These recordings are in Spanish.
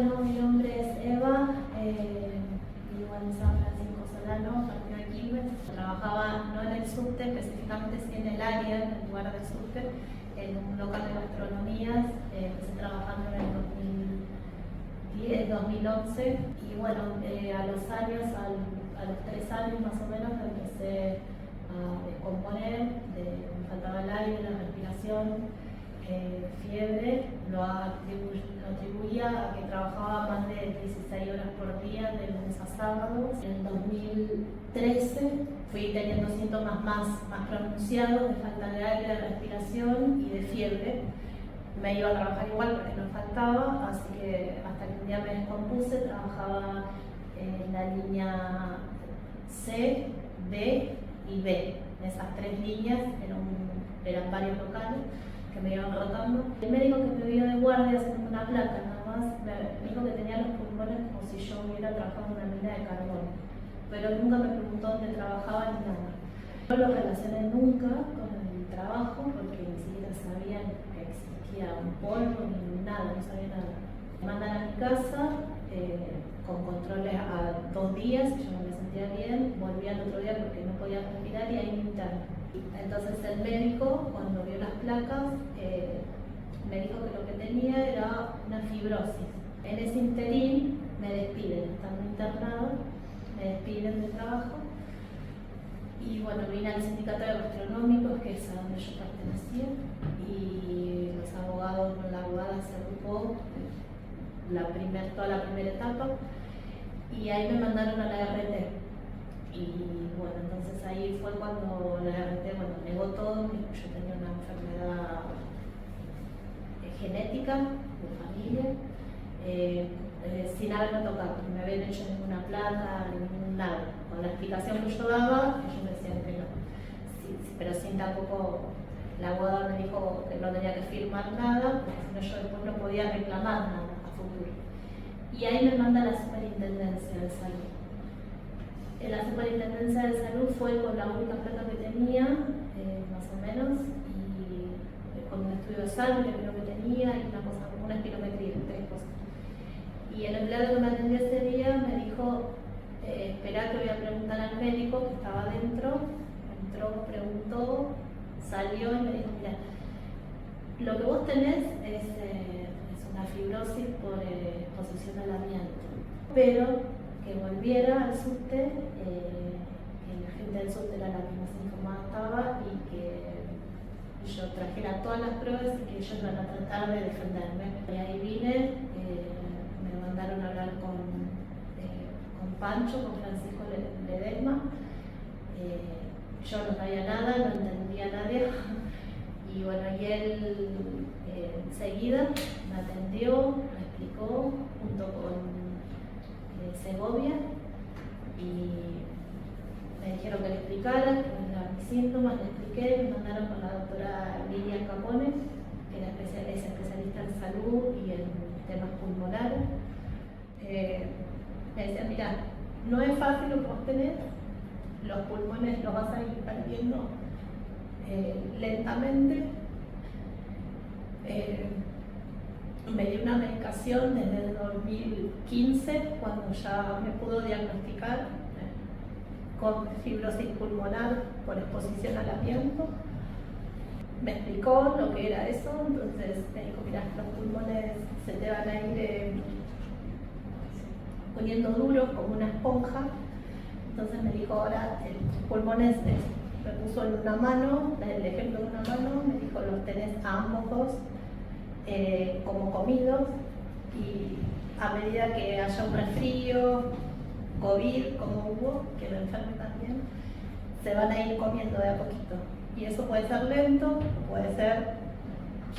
Bueno, mi nombre es Eva, vivo en San Francisco Solano, partido de Quilmes. Trabajaba no en el subte, específicamente sí en el área, en el lugar del subte, en un local de gastronomías. Empecé trabajando en el 2011 y bueno, a los años, a los 3 años más o menos, me empecé a descomponer, me faltaba el aire, la respiración. Fiebre, lo atribuía a que trabajaba más de 16 horas por día, de lunes a sábado. En 2013 fui teniendo síntomas más pronunciados de falta de aire, de respiración y de fiebre. Me iba a trabajar igual porque no faltaba, así que hasta que un día me descompuse. Trabajaba en la línea C, D y B. Esas 3 líneas eran varios locales que me iban rotando. El médico que me vio de guardia haciendo una placa nada más, me dijo que tenía los pulmones como si yo hubiera trabajado en una mina de carbón, pero nunca me preguntó dónde trabajaba ni nada. No lo relacioné nunca con el trabajo porque ni siquiera sabía que existía un polvo ni nada, no sabía nada. Me mandan a mi casa con controles a 2 días, yo no me sentía bien, volví al otro día porque no podía respirar y ahí me interné. Entonces el médico, cuando vio las placas, me dijo que lo que tenía era una fibrosis. En ese interín me despiden, estando internada, me despiden del trabajo. Y bueno, vine al sindicato de gastronómicos, que es a donde yo pertenecía, y los abogados, la abogada se ocupó toda la primera etapa, y ahí me mandaron a la RT. Y bueno, entonces ahí fue cuando la RT negó todo, que yo tenía una enfermedad genética, de familia, sin haberme tocado, no me habían hecho ninguna placa, nada. Con la explicación que yo daba, ellos me decían que no. Sí, pero sin tampoco, la abogada me dijo que no tenía que firmar nada, porque si no yo después no podía reclamar nada a futuro. Y ahí me manda la Superintendencia de Salud. En la Superintendencia de Salud fue con la única placa que tenía, más o menos, y con un estudio de sangre creo que tenía, y una espirometría, 3 cosas. Y el empleado que me atendió ese día me dijo, espera que voy a preguntar al médico que estaba adentro. Entró, preguntó, salió y me dijo, mira, lo que vos tenés es una fibrosis por exposición al amianto, pero que volviera al subte, que la gente del subte era la que más informada estaba, y que yo trajera todas las pruebas y que ellos iban a tratar de defenderme. Y ahí vine, me mandaron a hablar con Pancho, con Francisco Ledesma. Yo no sabía nada, no entendía a nadie. Y bueno, y él enseguida me atendió, me explicó, junto con Segovia, y me dijeron que le explicara, que eran mis síntomas, le expliqué, me mandaron con la doctora Lilia Capone, que es especialista en salud y en temas pulmonares. Me decían, mira, no es fácil lo que vos tenés, los pulmones los vas a ir perdiendo lentamente. Me dio una medicación desde el 2015, cuando ya me pudo diagnosticar con fibrosis pulmonar por exposición al amianto. Me explicó lo que era eso, entonces me dijo, mira, los pulmones se te van a ir poniendo duros como una esponja. Entonces me dijo, ahora tus pulmones, me puso en una mano, el ejemplo de una mano, me dijo, los tenés a ambos dos como comidos, y a medida que haya un resfrío, COVID, como hubo, que lo enferme también, se van a ir comiendo de a poquito. Y eso puede ser lento, puede ser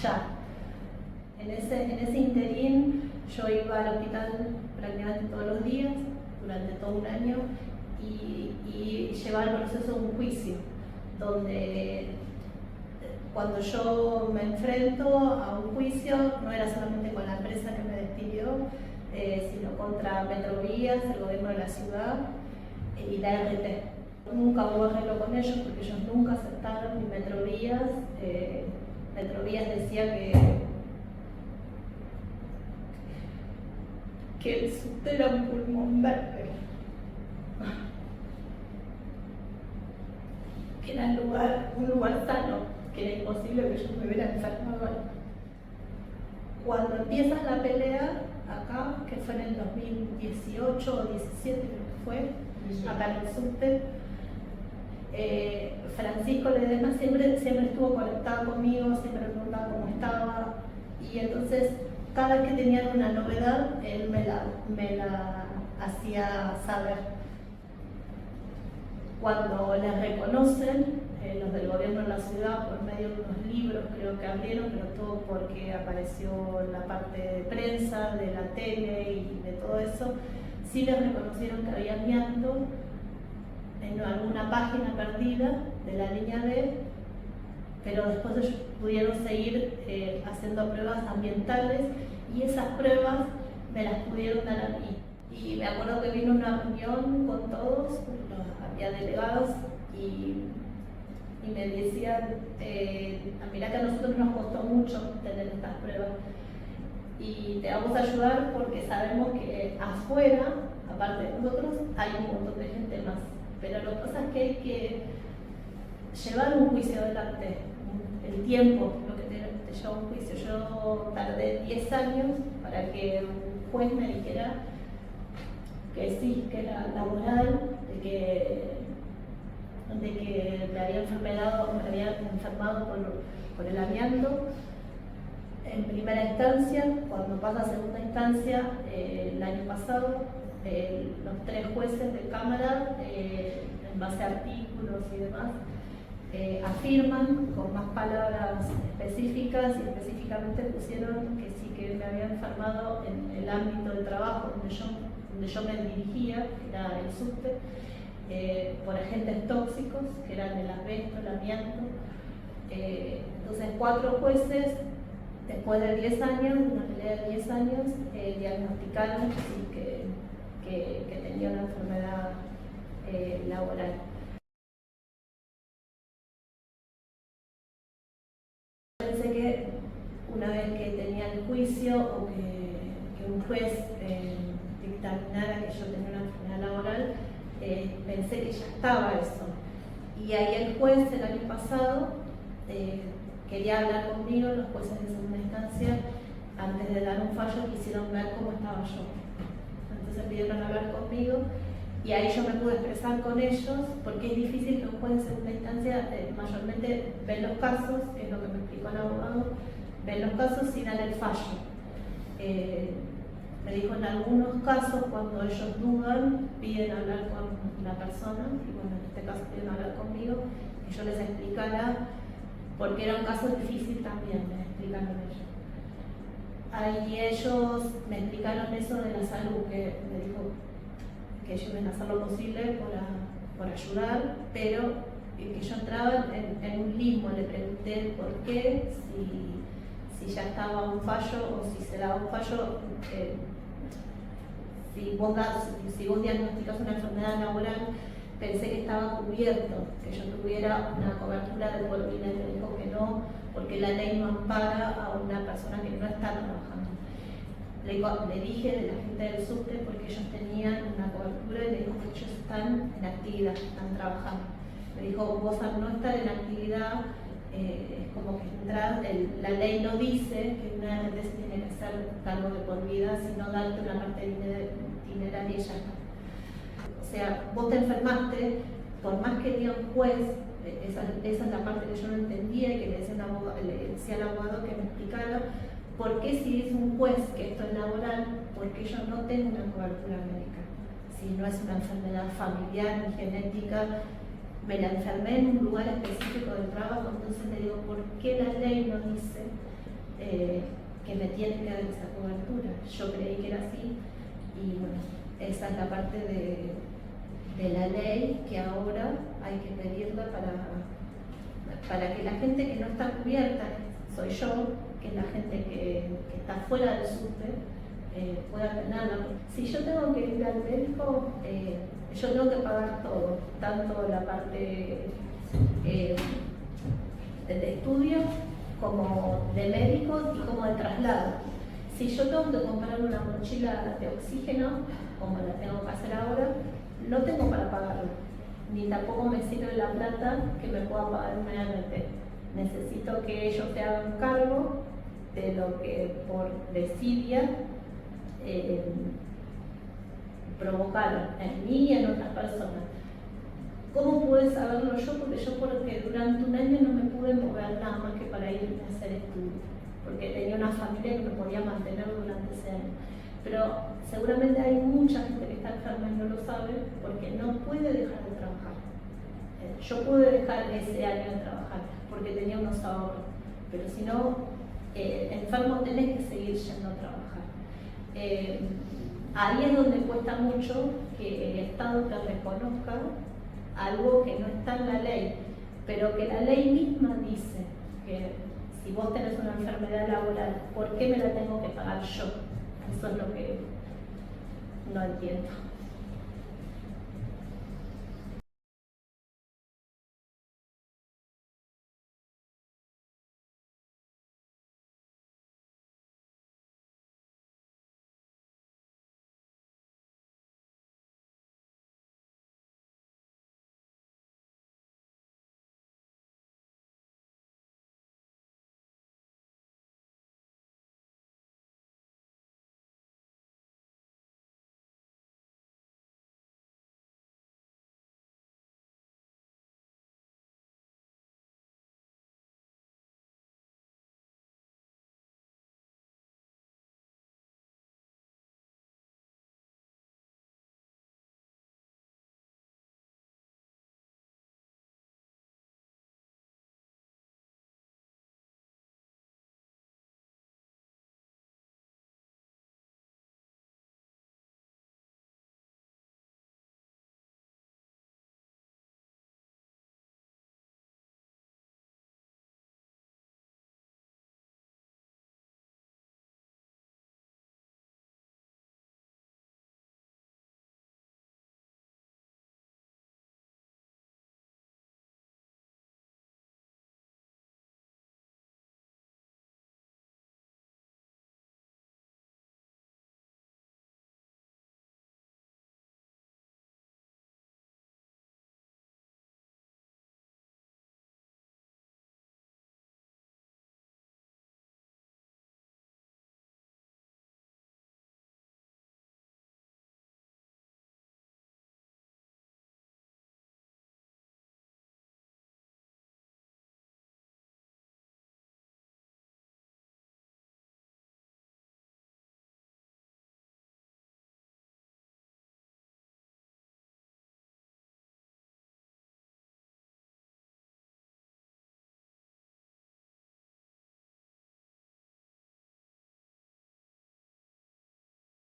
ya. En ese interín yo iba al hospital prácticamente todos los días, durante todo un año, y llevaba el proceso de un juicio, donde cuando yo me enfrento a un juicio, no era solamente con la empresa que me despidió, sino contra Metrovías, el gobierno de la ciudad y la RT. Nunca hubo arreglo con ellos porque ellos nunca aceptaron, ni Metrovías. Metrovías decía que el subte era un pulmón verde, que era un lugar sano, que era imposible que yo me hubiera enfermado ahí. Cuando empieza la pelea acá, que fue en el 2018 o 17 creo que fue, acá en el subte, Francisco Ledesma siempre estuvo conectado conmigo, siempre me preguntaba cómo estaba, y entonces cada vez que tenían una novedad, él me la hacía saber. Cuando les reconocen, los del gobierno de la ciudad, por medio de unos libros creo que abrieron, pero todo porque apareció la parte de prensa, de la tele y de todo eso, sí les reconocieron que había amianto en alguna página perdida de la línea B, pero después ellos pudieron seguir haciendo pruebas ambientales y esas pruebas me las pudieron dar a mí. Y me acuerdo que vino una reunión con todos, había delegados y me decían, mirá que a nosotros nos costó mucho tener estas pruebas y te vamos a ayudar porque sabemos que afuera, aparte de nosotros, hay un montón de gente más. Pero lo que pasa es que hay que llevar un juicio adelante, el tiempo, lo que te lleva un juicio. Yo tardé 10 años para que un juez me dijera que sí, que era laboral, de que me había enfermado por el amianto. En primera instancia, cuando pasa a segunda instancia, el año pasado, los 3 jueces de Cámara, en base a artículos y demás, afirman con más palabras específicas y específicamente pusieron que sí que me había enfermado en el ámbito de trabajo donde yo me dirigía, que era el subte, por agentes tóxicos, que eran el asbesto, el amianto. Entonces 4 jueces, después de 10 años, una pelea de 10 años, diagnosticaron que tenía una enfermedad laboral. Pensé que una vez que tenía el juicio o que un juez dictaminara que yo tenía una enfermedad laboral, pensé que ya estaba eso. Y ahí el juez el año pasado quería hablar conmigo, los jueces de segunda instancia, antes de dar un fallo quisieron ver cómo estaba yo. Entonces pidieron hablar conmigo y ahí yo me pude expresar con ellos, porque es difícil que un juez de segunda instancia mayormente ven los casos, que es lo que me explicó el abogado, ven los casos sin dar el fallo. Me dijo en algunos casos cuando ellos dudan, piden hablar con la persona, y bueno, en este caso piden hablar conmigo, que yo les explicara, porque era un caso difícil también, me explicaron ellos. Ahí ellos me explicaron eso de la salud, que me dijo que ellos iban a hacer lo posible por ayudar, pero que yo entraba en un limbo. Le pregunté por qué, si ya estaba un fallo o si se daba un fallo, si vos diagnosticas una enfermedad laboral, pensé que estaba cubierto, que yo tuviera una cobertura de por vida, y me dijo que no, porque la ley no ampara a una persona que no está trabajando. Le dije de la gente del subte porque ellos tenían una cobertura y le dijo que ellos están en actividad, están trabajando. Me dijo, vos al no estar en actividad, es como que la ley no dice que una RT se tiene que hacer cargo de por vida, sino darte una parte dineraria y ya está. O sea, vos te enfermaste, por más que diga un juez, esa es la parte que yo no entendía y que le decía al abogado que me explicara por qué si dice un juez que esto es laboral, porque yo no tengo una cobertura médica. Si no es una enfermedad familiar ni genética, me la enfermé en un lugar específico del trabajo, entonces le digo, ¿por qué la ley no dice que me tiene que dar esa cobertura? Yo creí que era así y bueno, esa es la parte de la ley que ahora hay que pedirla para que la gente que no está cubierta, soy yo, que es la gente que está fuera del subte, pueda tenerla. Si yo tengo que ir al médico, yo tengo que pagar todo, tanto la parte de estudio como de médico y como de traslado. Si yo tengo que comprar una mochila de oxígeno, como la tengo que hacer ahora, no tengo para pagarlo, ni tampoco me sirve la plata que me pueda pagar una ANT. Necesito que ellos se hagan cargo de lo que por desidia provocaron en mí y en otras personas. ¿Cómo pude saberlo yo? Porque durante un año no me pude mover nada más que para ir a hacer estudios, porque tenía una familia que me podía mantener durante ese año. Pero seguramente hay mucha gente que está enferma y no lo sabe porque no puede dejar de trabajar. Yo pude dejar ese año de trabajar porque tenía unos ahorros, pero si no, enfermo tenés que seguir yendo a trabajar. Ahí es donde cuesta mucho que el Estado te reconozca algo que no está en la ley, pero que la ley misma dice que si vos tenés una enfermedad laboral, ¿por qué me la tengo que pagar yo? Eso es lo que no entiendo.